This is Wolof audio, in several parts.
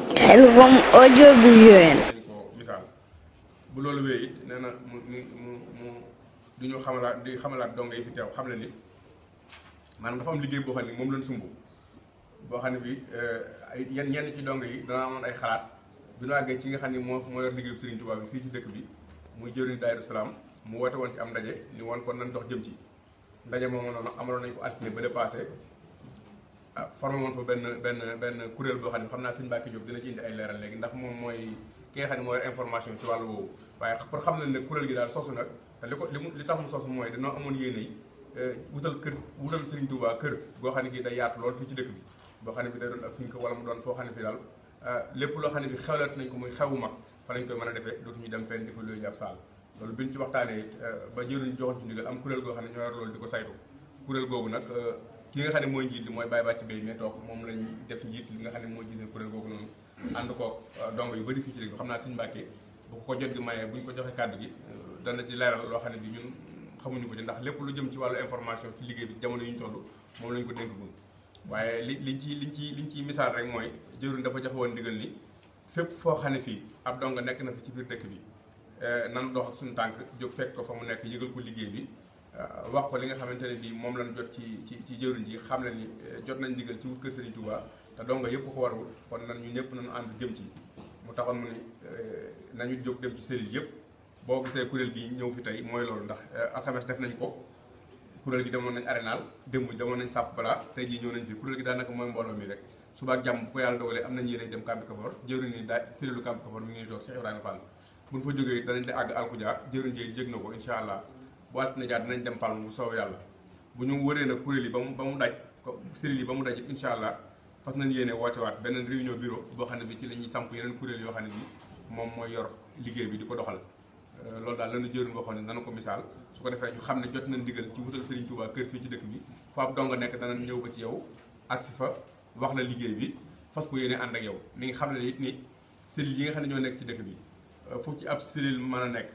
Album audiovisuel. ko misaal bu loolu wéy it nee na mu du ñu xamalaat donga yi fi teew xam ne ni maanaam dafa am liggéey boo xam ne moom lañ sumb boo xam ne bi ay ñenn ci donga yi dana amoon ay xalaat bi ñu àggee ci nga xam ne moo yor liggéeyu Serigne Touba bi fii ci dëkk bi muy Jewrinou Dahiratousalam mu woote woon ci am ndaje ni woon kon nañ dox jëm ci ndaje moom noonu amaloon nañ ko altine ba le passé formé woon fa benn kuréel boo xam ne xam naa sëñ Mbacke Diop dina ci indi ay leeral léegi ndax moom mooy ki nga xam ne moo yor information ci wàllu woowu waaye pour xam na ne kuréel gi daal sosu nag te li tax mu sosu mooy dañoo amoon yéene yi wutal Serigne Touba kër goo xam ne gi day yaatu lool fii ci dëkk bi boo xam ne bi day doon ak fi ko wala mu doon foo xam ne fii daal lépp loo xam ne bi xewlat nañ ko muy xewu mag fa lañ koy mën a defee dootuñu dem fenn di fa luy ab saal loolu biñ ci waxtaanee it ba jëruñ joxoon ci ndigal am kuréel goo xam ne ñoo yor loolu di ko saytu kuréel googu nag ki nga xam ne mooy njiit li mooy Baye Bàcc Bay mais toog moom lañ def njiit li nga xam ne mooy jiital kuréel googu noonu ànd ko dongo yu bëri fii ci dëkk bi xam naa sëñ Mbàkke bu ko jot gi mayee bu ñu ko joxee kàddu gi dana ci leeral loo xam ne bi ñun xamuñu ko ci ndax lépp lu jëm ci wàllu information ci liggéey bi jamono yu ñu toll moom lañ ko dénk gun waaye liñ ciy misaal rek mooy jëruñ dafa joxe woon ndigal ni fépp foo xam ne fii ab donga nekk na fi ci biir dëkk bi nan dox ak suñu tànk jóg fekk ko fa mu nekk yëgal ko liggéey bi wax ko li nga xamante ne bii moom lañ jot ci jëwriñ ji xam ne ni jot nañ ndigal ci wut kër Serigne Touba te donga yëpp ko war a wut kon nan ñu ñëpp nañu ànd jëm ci mu taxoon mu ni nañu jóg dem ci cellule yëpp boo gisee kuréel gi ñëw fi tey mooy loolu ndax alxames def nañ ko kuréel gi demoon nañ arénal démb demoon nañ sàpp balaa tey jii ñëw nañ fi kuréel gi daanaka mooy mbooloo mi rek suba ak jàmm bu ko yàlla dogalee am nañ yéene dem Kambi Kafor jëwriñ ni daa cellule Kambi Kafor mi ngi toog Cheikh Ibrahima Fall bu ñu fa jógee danañ de àgg Alkudia jëwriñ ji yëg na ko incha allah bu altine jaar dinañ dem Palma bu soow yàlla bu ñu wëree nag kuréel yi ba mu daj cellule yi ba mu daj incha allah fas nañ yéene woote waat beneen réunion bureau boo xam ne bi ci la ñuy samp yeneen kuréel yoo xam ne bi moom mooy yor liggéey bi di ko doxal loolu daal lañu jëriñ waxoon ne nanu ko misaal su ko defee ñu xam ne jot nañ ndigal ci wutal Serigne Touba kër fii ci dëkk bi fa ab donga nekk dana ñëw ba ci yow agsi fa wax la liggéey bi fas ko yéene ànd ak yow mi ngi xam ne it ni cellule yi nga xam ne ñoo nekk ci dëkk bi foofu ci ab cellule mën a nekk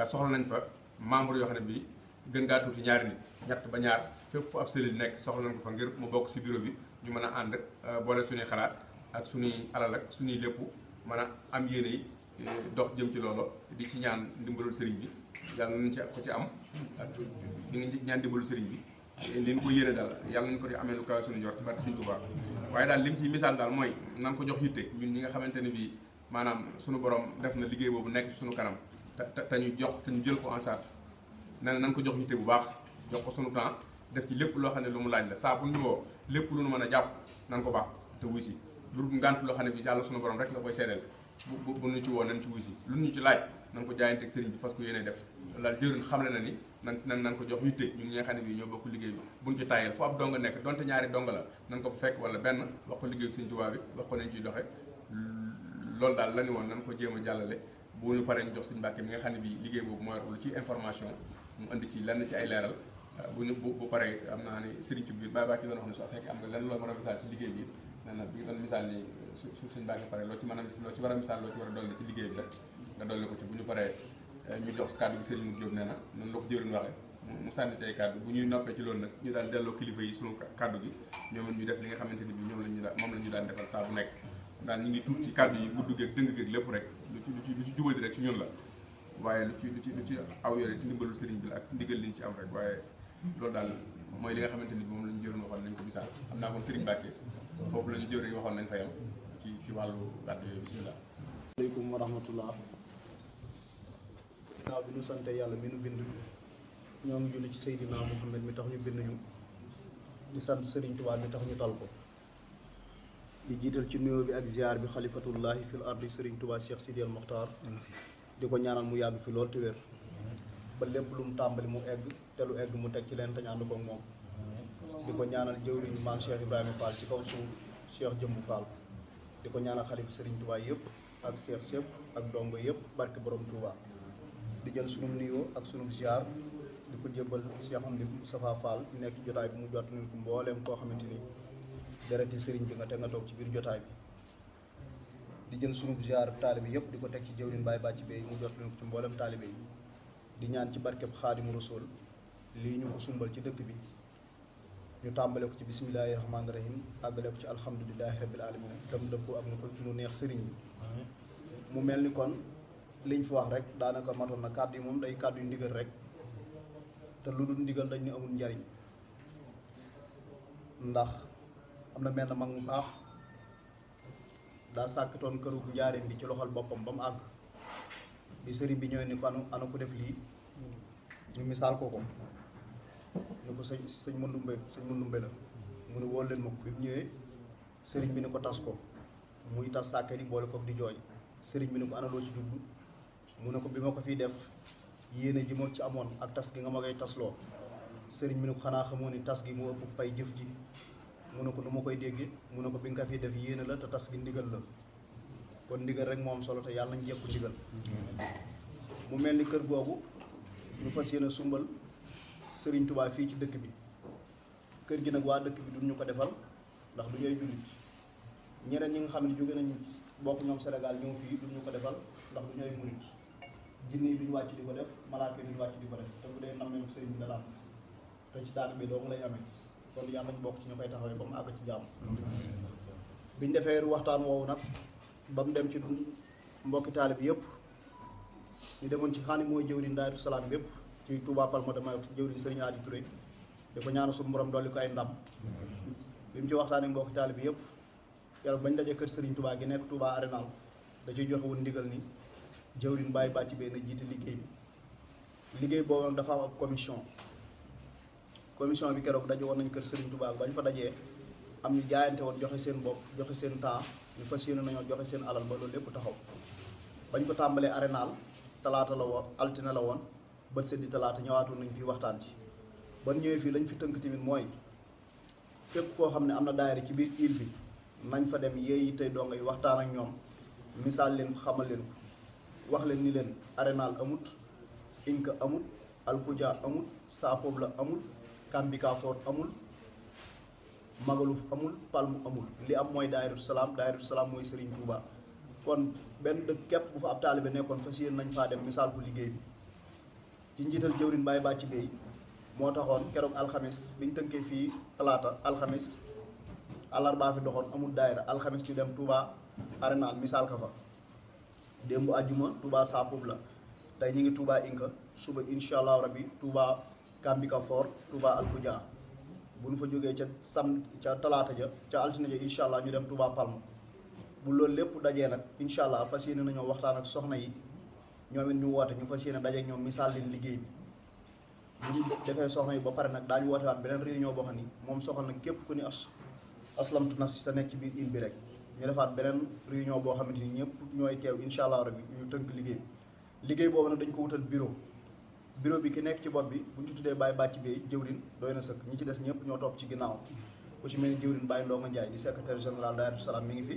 soxla nañ fa membre yoo xam ne bi gën ngaa tuuti ñaari nit ñett ba ñaar fépp fu ab cellule nekk soxla nañ ko fa ngir mu bokk si bureau bi ñu mën a ànd boole suñuy xalaat ak suñuy alal ak suñuy lépp mën a am yéene yi dox jëm ci loolu di ci ñaan ndimbalul sëriñ bi yàlla nañ ci ko ci am ak di nga ñaan ndimbalul sëriñ bi li ñu ko yéene daal yàlla nañ ko di amee lu kaw suñu jor ci barke Serigne Touba waaye daal li mu ciy misaal daal mooy nan ko jox yitte ñun ñi nga xamante ne bii maanaam suñu borom def na liggéey boobu nekk ci suñu kanam te ñu jël ko en charge nan ko jox yitte bu baax jox ko sunu temps def ci lépp loo xam ne lu mu laaj la saa bu ñu woo lépp lu nu mën a jàpp nan ko baax te wuy si lu ngànt loo xam ne bi yàlla sunu borom rek la koy seedeel bu nu ci woo nañ ci wuy si lu ñu ci laaj nan ko jaayanteeg sëriñ bi fas ko yéene def laal jëriñ xam ne na ni nan ko jox yitte ñun ñi nga xam ne bi ñoo bokk liggéey bi buñ ci tàyyeel fu ab donga nekk donte ñaari donga la nan ko fa fekk wala benn wax ko liggéey Serigne Touba bi wax ko nañ ciy doxe loolu daal la ni woon nan ko jéem a jàllale bu ñu paree ñu jox Serigne Mbacke mi nga xam ne bi liggéey boobu mooy lu ci information mu indi ci lenn ci ay leeral bu paree am naa ni Serigne Touba bi Baye Bàcc doon wax ne soo fekkee am nga lenn loo mën a misaal ci liggéey bi nee na bi nga doon misaal ni su Serigne Mbacke pare loo ci mën a loo ci war a misaal loo ci war a dolli ci liggéey bi rek nga dolli ko ci bu ñu paree ñu jox kàddu bi Serigne Diop nee na noonu la ko jëriñ waxee mu sànni tey kàddu bu ñuy noppee ci loolu nag ñu daal delloo kilifa yi sunu kàddu gi ñoom ñu def li nga xamante ni bi moom la ñu daan defal saa bu nekk daal ñu ngi tuub ci kàddu yi gudd geeg dëng geeg lépp rek lu ci jubal di rek ci ñun la waaye lu ci aw yore ci ndimbalul sëriñ bi la ak ndigal liñ ci am rek waaye loolu daal mooy li nga xamante ni bi moom la ñu jëriñ waxoon nañ ko misaal xam naa kon Serigne Mbacke foofu la ñu jëriñ waxoon nañ fa yam ci wàllu kàddu yooyu bisimilah. asalaamaaleykum wa rahmatullah. naaw bi ñu sante yàlla mi nu bind ñoo ngi julli ci Seydina Muhammad mi tax ñu bind ñu di sant Serigne Touba mi tax ñu tal ko di jiital ci nuyoo bi ak ziar bi xalifatullahi fil ardi Serigne Touba Cheikh Sidi El Mokhtar di ko ñaanal mu yàgg fi lool te wér ba lépp lu mu tàmbali mu egg te lu egg mu teg ci leen te ñu ànd ko moom di ko ñaanal jëwriñu maam Cheikh Ibrahima Fall ci kaw suuf Cheikh Jëmbu Fall di ko ñaanal xalifa Serigne Touba yëpp ak Cheikh sépp ak dongo yëpp barke borom Touba di jël sunu nuyoo ak sunu ziar di ko jébbal Cheikh Amdi Moustapha Fall nekk jotaay bi mu jot nañ ko mbooleem koo xamante ni dereti sëriñ bi nga te nga toog ci biir jotaay bi di jël sunu ziar taalibe yëpp di ko teg ci jëwriñ Baye Bàcc Bay mu jot nañ ko ci mbooleem taalibe yi di ñaan ci barkeb Xaadimu Rasuul lii ñu ko sumbal ci dëkk bi ñu tàmbale ko ci bismillaahi rahmaani rahim àggale ko ci alhamdulillahi rabbil alamin tam dëppoo ak nu neex sëriñ bi mu mel ni kon liñ fi wax rek daanaka matoon na kàddu yi moom day kàddu yu ndigal rek te lu dul ndigal dañ ne amul njariñ ndax am na mel na mag mu baax daa sàkkatoon këru njaareem bi ci loxol boppam ba mu àgg bi sëriñ bi ñëwee ni ko ana ko def lii ñu misaal ko ni ko sëñ Mandumbe la mu ne woo leen ma ko bi mu ñëwee sëriñ bi ni ko tas ko muy tas sàkket yi boole ko di jooy sëriñ bi ni ko ana loo ci jublu mu ne ko bi ma ko fiy def yéene ji ma ci amoon ak tas gi nga ma koy tasloo sëriñ bi ni ko xanaa xamoo ni tas gi moo ëpp pay jëf ji mu ne ko nu ma koy déggee mu ne ko bi nga ko fiy def yéene la te tas gi ndigal la kon ndigal rek moo am solo te yàlla nañ jekku ndigal mu mel ni kër googu ñu fas yéene sumbal Serigne Touba fii ci dëkk bi kër gi nag waa dëkk bi duñ ñu ko defal ndax du ñooy jullit ñeneen ñi nga xam ne jóge nañ bokk ñoom Sénégal ñëw fii duñ ñu ko defal ndax du ñooy murit jinne yi duñ wàcc di ko def malaaka yi duñ wàcc di ko def te bu dee nammeelu sëriñ bi dana am te ci taat bi dong lay amee kon yàlla nañ bokk ci ñu koy taxawee ba mu àgg ci jàmm biñ defee waxtaan woowu nag ba mu dem ci mbokki taalib bi yëpp ñu demoon ci xaani mooy jëwriñ Dahiratousalam yëpp ci Touba Palma dama jëwriñ Serigne Adi Touré di ko ñaanu suñu borom dolli ko ay ndam bi mu ci waxtaanee mbokki taalib bi yëpp yàlla bañ daje kër Serigne Touba gi nekk Touba Arénal da ciy joxe woon ndigal ni jëwriñ bàyyi bàcc bee na jiite liggéey bi liggéey boobu nag dafa am ab commission bi keroog daje woon nañ kër Serigne Touba bañ fa dajee am ñu jaayante woon joxe seen bopp joxe seen temps ñu fas yéene nañoo joxe seen alal ba loolu lépp taxaw bañ ko tàmbalee Arénal talaata la woon altine la woon bët seddi talaata ñëwaatoon nañ fi waxtaan ci ban ñëwee fii lañ fi tënk tamit mooy fépp foo xam ne am na daayira ci biir île bi nañ fa dem yeeyi tey donga yi waxtaan ak ñoom misaal leen xamal leen ko wax leen ni leen Arénal amut Inka amut Alkuja amut Sapobla amul Kambikafoor amul Magaluf amul Palmu amul li am mooy Dahiratousalam mooy Serigne Touba kon benn dëkk képp bu fa ab taalibe nekkoon fas yéene nañ faa dem misaal ko liggéey bi ci njiital jëwriñ Baye Bàcc Bey moo taxoon keroog alxamis biñ tënkee fii talaata alxamis àllarbaa fi doxoon amul daayira alxamis ñu dem Touba Arénal misaal ka fa démb àjjuma Touba Sapobla tey ñu ngi Touba Inka suba incha allah rabbi Touba Kambikafoor Touba Alkuja bu ñu fa jógee ca talaata ja ca altine ja incha allah ñu dem Touba Palma bu loolu lépp dajee nag incha allah fas yéene nañoo waxtaan ak soxna yi ñoom it ñu woote ñu fas yéene daje ak ñoom misaal leen liggéey bi bu ñu defee soxna yi ba pare nag daañu woote waat beneen réunion boo xam ni moom soxal nag képp ku ni aslamtu nafsi sa nekk ci biir île bi rek ñu defaat beneen réunion boo xamante ni ñëpp ñooy teew incha allah rabbi ñu tënk liggéey boobu nag dañ ko wutal bureau bi ki nekk ci bopp bi bu ñu ci tuddee Baye Bàcc Bey jëwrin doy na sëkk ñi ci des ñëpp ñoo topp ci ginnaaw ku ci mel ni jëwrin Baye Ndonga Ndiaye di secrétaire général Dahiratousalam mi ngi fi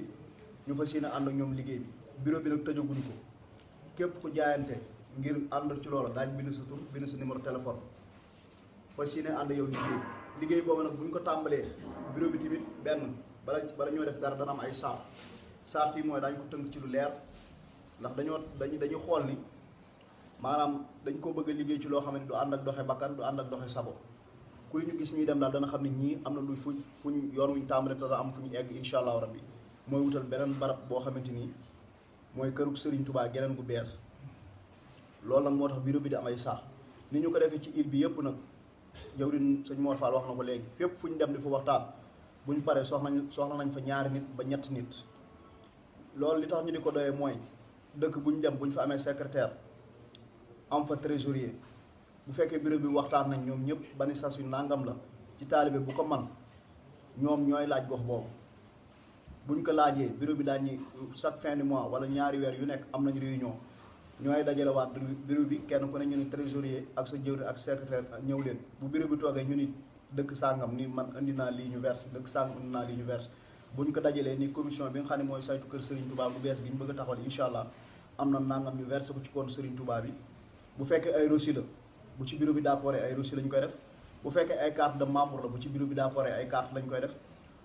ñu fas yéene ànd ak ñoom liggéey bi bureau bi nag tëjaguñ ko képp ku jaayante ngir ànd ci loolu daañu bind sa tur bind sa numéro téléphone fas yéene ànd yow liggéey boobu nag bu ñu ko tàmbalee bureau bi tamit benn bala ñoo def dara dana am ay saart yi mooy daañu ko tënk ci lu leer ndax dañu xool ni maanaam dañ ko bëgg a liggéey ci loo xam ne du ànd ak doxe bakkan du ànd ak doxe sabo kuy ñu gis ñuy dem daal dana xam ne ñii am na lu fuñ yoon wuñ tàmbale te dana am fu ñu egg incha allahu rabbi mooy wutal beneen barab boo xamante ni mooy këru Serigne Touba geneen gu bees loolu nag moo tax bureau bi di am ay sax ni ñu ko defee ci île bi yëpp nag jawrin sëñ Mor Fall wax na ko léegi fépp fu ñu dem di fa waxtaan bu ñu paree soxla nañ fa ñaari nit ba ñetti nit loolu li tax ñu di ko doyee mooy dëkk bu ñu dem bu ñu fa amee secrétaire am fa trésorier bu fekkee bureau bi waxtaan nañ ñoom ñëpp ba ni sas yu nangam la ci taalibe bu ko man ñoom ñooy laaj gox boobu buñ ko laajee bureau bi daañu chaque fin du mois wala ñaari weer yu nekk am nañu réunion ñooy dajale waat bureau bi kenn ku ne ñu ni trésorier ak sa jëwriñ ak secrétaire ñëw leen bu bureau bi toogee ñu ni dëkk sàngam ni man indi naa lii ñu verse dëkk sàngam indi naa lii ñu verse buñ ko dajalee ni commission bi nga xam ne mooy saytu kër Serigne Touba bu bees gi ñu bëgg a taxawal incha allah am na nangam ñu verse ko ci compte Serigne Touba bi bu fekkee ay reçu la bu ci bureau bi d'accord ay reçu lañ koy def bu fekkee ay carte de membre la bu ci bureau bi d'accord ay carte lañ koy def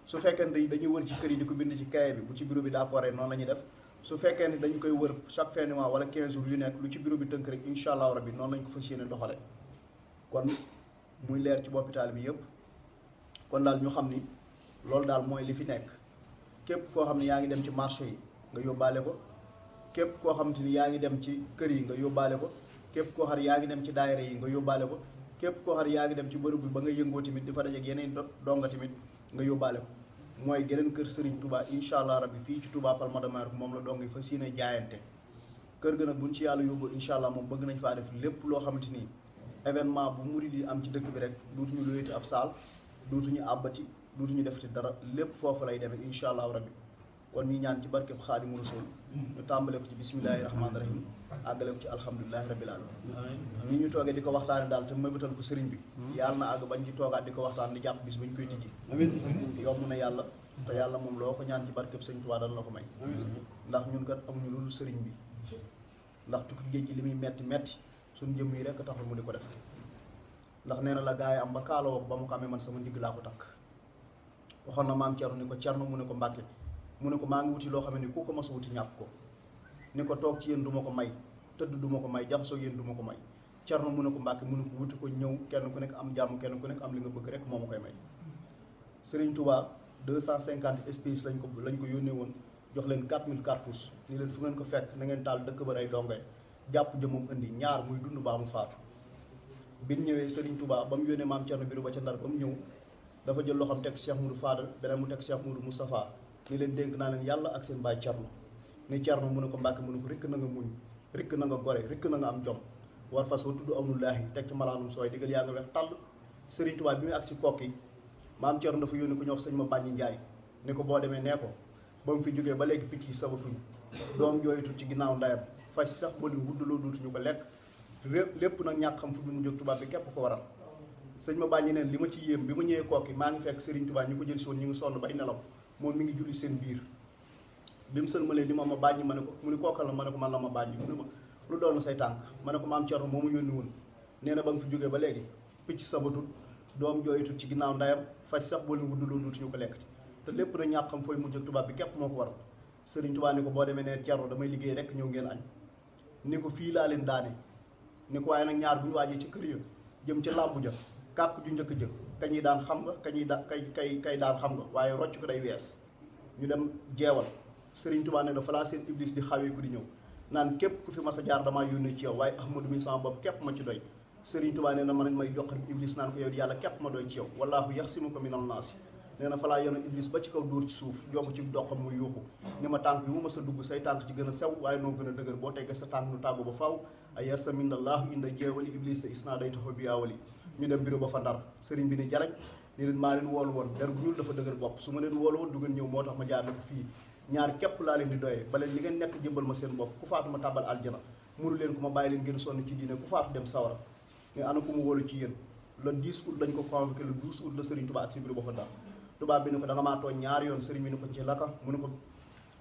su fekkee ne dañuy wër ci kër yi di ko bind ci cahier bi bu ci bureau bi d'accord noonu la ñuy def su fekkee ne dañ koy wër chaque fin de mois wala 15 jours yu nekk lu ci bureau bi tënk rek incha allah rabbi noonu lañ ko fas yéene doxale kon muy leer ci hôpital bi yëpp kon daal ñu xam ni loolu daal mooy li fi nekk. képp koo xam ne yaa ngi dem ci marché yi nga yóbbaale ko, képp koo xamante ni yaa ngi dem ci kër yi nga yóbbaale ko, képp koo xam ne yaa ngi dem ci daayira yi nga yóbbaale ko, képp koo xam ne yaa ngi dem ci bërëb bi ba nga yëngoo tamit di fa dajeek yeneen donga tamit nga yóbbaale ko. mooy geneen kër Serigne Touba incha allah rabbi fii ci Touba Palma de Mallorca moom la dong fa siine jaayante. kër ga nag buñ ci yàlla yóbbu incha allah moom bëgg nañ faa def lépp loo xamante ni événement bu murid yi am ci dëkk bi rek duutuñu luyeti ab saal, duutuñu àbbati, duutuñu def ci dara, lépp foofu lay demee incha allah rabbi. kon ñu ñaan ci barkeb Xaadimu Rasuul ñu tàmbale ko ci bismillahi rahmaani rahim àggale ko ci alhamdulilahi rabbil alamin. ni ñu toogee di ko waxtaane daal te mëbatal ko sëriñ bi yàlla na àgg bañ ci toogaat di ko waxtaan di jàpp bis bañ koy tijji. yomb na yàlla te yàlla moom loo ko ñaan ci barkeb sëriñ Tuubaa dana la ko may. ndax ñun kat amuñu lu dul sëriñ bi, ndax tukki géej gi li muy metti metti suñ jëmm yi rek taxul mu di ko def. ndax nee na la gaa yi am ba kaaloo ko ba mu ko amee man sama ndigg laa ko takk. waxoon na maam Cerno ni ko Cerno mu ne ko Mbacke mu ne ko maa ngi wuti loo xam ne ku ko mos a wuti ñàkk ko. ni ko toog ci yéen du ma ko may, tëdd du ma ko may, jaxasoo yéen du ma ko may. Cerno mu ne ko Mbacke mu ne ko wuti ko ñëw kenn ku nekk am jàmm, kenn ku nekk am li nga bëgg rek moo ma koy may. Serigne Touba 250 espèces lañ ko yónnee woon, jox leen 4000 cartouches ni leen fu ngeen ko fekk na ngeen taal dëkk ba ay dongay jàpp jëmam indi ñaar muy dund baa mu faatu. biñ ñëwee Serigne Touba ba mu yónnee maam Cerno biru ba ca Ndar ba mu ñëw dafa jël loxoom teg Cheikh Moudou Fadal beneen mu teg Cheikh Moudou Moustapha ni leen dénk naa leen yàlla ak seen baay Cerno. ni Cerno mu ne ko Mbàkke mu ne ko rikk na nga muñ, rikk na nga gore, rikk na nga am jom, war fas wa tudd aw nu laahi teg ci malaanum sooy digal yaa nga weex tàll. Serigne Touba bi muy agsi Kokki maam Cerno dafa yónni ko ñoo wax sëñ ma bàññi Njaay ni ko boo demee nee ko ba mu fi jógee ba léegi picc yi sabatuñ, doom jooytu ci ginnaaw ndayam, fas sax ba lim guddaloo duutuñu ko lekk, lépp nag ñàkk xam fu mu jóg tubaab bi képp ko waral. sëñ ma bàññi neen li ma ci yéem bi ma ñëwee Kokki maa ngi fekk Serigne Touba ñu ko jël si woon ñu ngi sonn bay nelaw, moom mi ngi julli seen biir. bi mu sëlmalee ni ma bàññi ma ne ko mu ni kookal la ma ne ko man la ma bàññi mu ne ma lu doon say tànk ma ne ko maam Cerno moo ma yónni woon nee na ba nga fi jógee ba léegi picc sabatut, doom jooytut ci ginnaaw ndayam, faj sax boolu gudduloo duutuñu ko lekk te lépp na ñàkk xam fooy mujj ak tubaab bi képp moo ko waral. Serigne Touba ni ko boo demee ne Cerno damay liggéey rek ñëw ngeen añ, ni ko fii laa leen daane, ni ko waaye nag ñaar bu ñu waajee ci kër ya jëm ca làmbu ja kàkk ju njëkk jë kañuy daan xam nga kañuy da kay daan xam nga waaye rocc ko day wees. ñu dem jeewal Serigne Touba ne dafa laa seen iblis di xawee ku di ñëw naan képp ku fi mas a jaar damaa yónnee ci yow waaye Ahmadou mi sama bopp képp ma ci doy. Serigne Touba nee na ma may jox iblis naan ko yow yàlla képp ma doy ci yow wallaahu yaxsimuka minan naasi. nee na fa laa yoon iblis ba ci kaw dóor ci suuf jokk ci doxam muy yuuxu ni ma tànk yu mu mas a dugg say tànk ci gën a sew waaye noo gën a dëgër boo teggee sa tànk nu tàggu ba faw ay yasa mindallaahu inda jeewali iblis sa isna day taxaw bi yaawali. ñu dem bureau ba fa Ndar Serigne bi ni jalañ ni leen maa leen woolu woon der bu ñuul dafa dëgër bopp su ma leen woolu woon du ngeen ñëw moo tax ma jaar ko fii ñaar képp laa leen di doyee ba leen li ngeen nekk jëbbal ma seen bopp ku faatu ma tàbbal aljana mënu leen ko ma bàyyi leen ngeen sonn ci diine ku faatu dem sawara mais ana ku mu wóolu ci yéen. Le 10 août lañ ko convoqué, le 12 août la Serigne Touba ak si bureau ba fa Ndar tubaab bi ni ko da nga maa tooñ ñaari yoon Serigne bi ni ko ci laka mu ne ko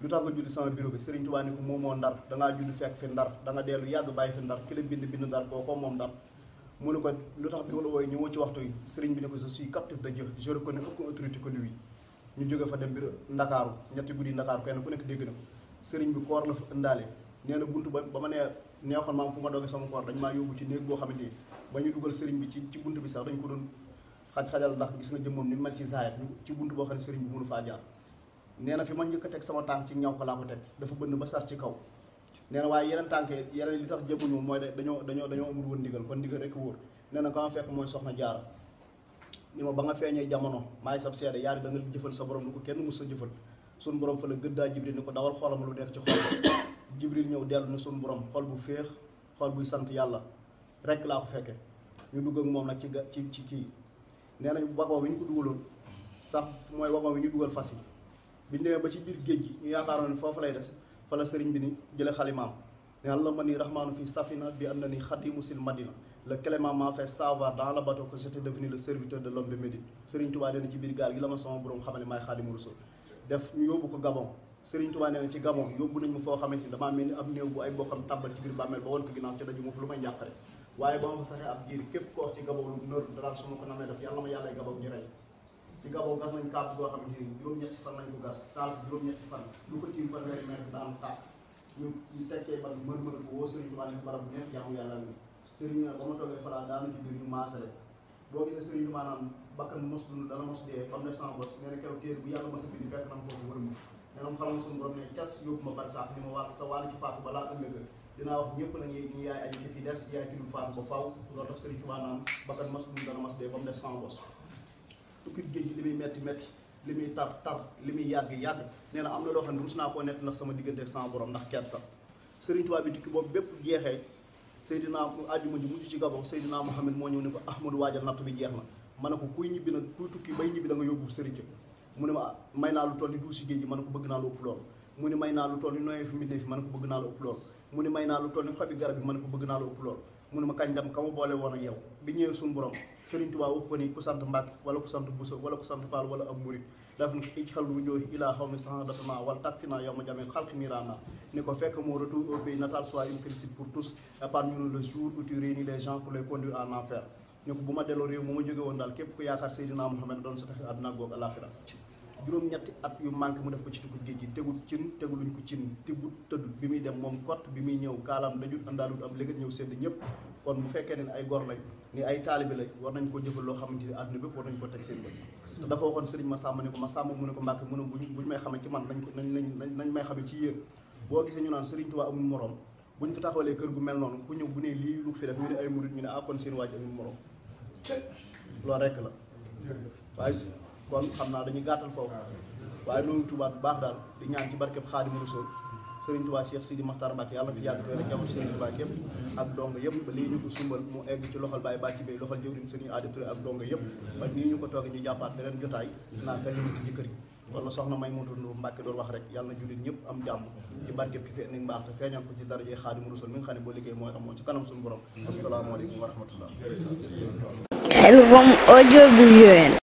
lu tax nga julli sama bureau bi Serigne Touba ni ko moomoo Ndar da ngaa judd fekk fi Ndar da nga dellu yàgg bàyyi fi Ndar ki la bind Ndar kooko moom Ndar mu ne ko lu tax bi ma la wooye ñëwoo ci waxtu yi Serigne bi ne ko je suis captif de Dieu, je reconnais aucune autorité que lui. ñu jóge fa dem bureau Ndakaaru ñetti guddi Ndakaaru kenn ku nekk dégg na ko Serigne bi koor la fa ëndaale nee na buntu ba ma nee neexoon maam fu ma doge sama koor dañ maa yóbbu ci néeg boo xamante ni ba ñu dugal Serigne bi ci buntu bi sax dañ ko doon xajal ndax gis nga jëmmoom ni mel ci zaahir ci buntu boo xam ne Serigne bi mënu faa jaar. nee na fi ma njëkk a teg sama tànk ci ñaw ko laa ko teg dafa bënn ba sar ci kaw nee na waaye yeneen tànk yeneen li tax jëmuñu mooy dañoo amul woon ndigal kon ndigal rek wóor nee na ka ma fekk mooy soxna Jaara ni ma ba nga feeñee jamono maay sab seede yaari da nga jëfal sa borom lu ko kenn mus sa jëfal sun borom fa la gëddaa Jibril ni ko dawal xoolama lu nekk ci xol Jibril ñëw dellu ni sun borom xol bu féex xol buy sant yàlla rek laa ko fekke ñu dugg ak moom nag ci kii nee nañ wagon wi ñu ko dugaloon sax mooy wagon wi ñu dugal fas yi bi ñu demee ba ci biir géej gi ñu yaakaaroon ne foofu lay des fa la sëriñ bi ni jële xalimaam ne Allah ma ni rahmaanu fi safina bi am na ni xadimu sil madina le clément m'a fait savoir dans le bateau que j'étais devenu le serviteur de l'homme de Médine Serigne Touba nee na ci biir gaal gi la ma sama borom xamal ne maay Xaadimu Rasuul def ñu yóbbu ko Gabon Serigne Touba nee na ci Gabon yóbbu nañ ma foo xamante ni damaa mel ni ab néew bu ay bokkam tàbbal ci biir bàmmeel ba woon ko ginnaaw ca daju ma fu lu may njàqare waaye ba ma fa saxee ab diir képp ko wax ci Gabon lu nër dara su ma ko namee def yàlla ma yàlla Gabon ñu rey ci Gabon gas nañ kàpp boo xamante ni juróom-ñetti fan lañ ko gas taal juróom-ñetti fan lu ko tiim fanweeri mètre daan tàkk ñu teccee ban mën ko woo Serigne Touba ne barab bu neex jaamu yàlla ni Serigne nag ba ma toogee falaa daanu ci biir ñu maasale boo gisee sëriñ bi maanaam bakkan mos dund dana mos dee ba mu ne sans bos nee na keroog téere bu yàlla mos a bind fekk na ma foofu wërëm nee na mu xamal suñu borom ne cas yóbbu ma bar sax ni ma wàll sa wàll ci faatu balaa ëllëg dinaa wax ñëpp na ñu yaay aji fi des yaay ki dul faatu ba faaw loolu tax sëriñ Touba naan bakkan mos dund dana mos dee ba mu ne sans bos tukki géej gi li muy metti metti li muy tar li muy yàgg nee na am na loo xam ne rus naa koo nett ndax sama diggante sama borom ndax kersa sëriñ Touba bi tukki boobu bépp jeexee Seydina àjjuma ji mujj ci Gabon Seydina Mohamed moo ñëw ne ko Ahmadou waajal natt bi jeex na ma ne ko kuy ñibbi nag kuy tukki bay ñibbi da nga yóbbu sëriñ mu ne ma may naa lu toll ni duusi géej gi ma ne ko bëgg naa lu ëpp lool mu ne may naa lu toll ni noyee fi mit ne fi ma ne ko bëgg naa lu ëpp lool mu ne may naa lu toll ni xobi garab bi ma ne ko bëgg naa lu ëpp lool mu ne ma kañ dem ka ma boole woon ak yow bi ñëwee suñu borom Serigne Touba wax ko ni ku sant Mbacke wala ku sant Bousso wala ku sant Fall wala am murid daf ni ijxal wu jooyi ilaa xaw mi sahadatana wala tak fi naa yow ma jamee xalqi niiraana ni ko fekk mon retour au pays natal soit une félicite pour tous et parmi nous le jour où tu réunis les gens pour les conduire en enfer ni ko bu ma delloo réew mu ma jóge woon daal képp ku yaakaar Seydina Mouhamed doon sa taxi àdduna goog alaxira juróom-ñetti at yu manqué mu def ko ci tukki géej gi tegul cin teguluñ ko cin tibbut tëddut bi muy dem moom kott bi muy ñëw kaalaam dajut àndaalut am léegi ñëw sedd ñëpp kon bu fekkee ne ay gor lañ ni ay taalibe lañ war nañ ko jëfal loo xamante ni àdduna bépp war nañ ko teg seen bët te dafa waxoon sëriñ ma sàmm ni ko ma sàmm mu ne ko Mbàkke mu ne buñ may xamee ci man nañ may xamee ci yéen boo gisee ñu naan Serigne Touba amul morom buñ fi taxawalee kër gu mel noonu ku ñëw bu ne lii lu fi def ñu ne ay murit ñu ne ah kon seen waaj amul morom loolu rekk la waaye kon xam naa dañuy gàttal foofu waaye noonu Touba bu baax daal di ñaan ci barkeb Xaadimu Rasuul Serigne Touba Cheikh Sidi Makhtar Mbacke yàlla fi yàgg rek jamono Serigne Touba yëpp ak dong yëpp ba lii ñu ko sumbal mu egg ci loxol Baye Bàcci Bay loxol jëwriñ Serigne Adi Touré ak dong yëpp ba nii ñu ko toogee ñu jàppaat beneen jotaay naan kañ la ñu ci kër gi kon la soxna may mutu Ndour Mbacke doon wax rek yàlla na jullit ñëpp am jàmm ci barkeb ki fi indi mbaax te feeñal ko ci darajee Xaadimu Rasuul mi nga xam ne boo liggéey mooy amoon ci kanam suñu borom asalaamaaleykum wa rahmatullah Album audiovisuel.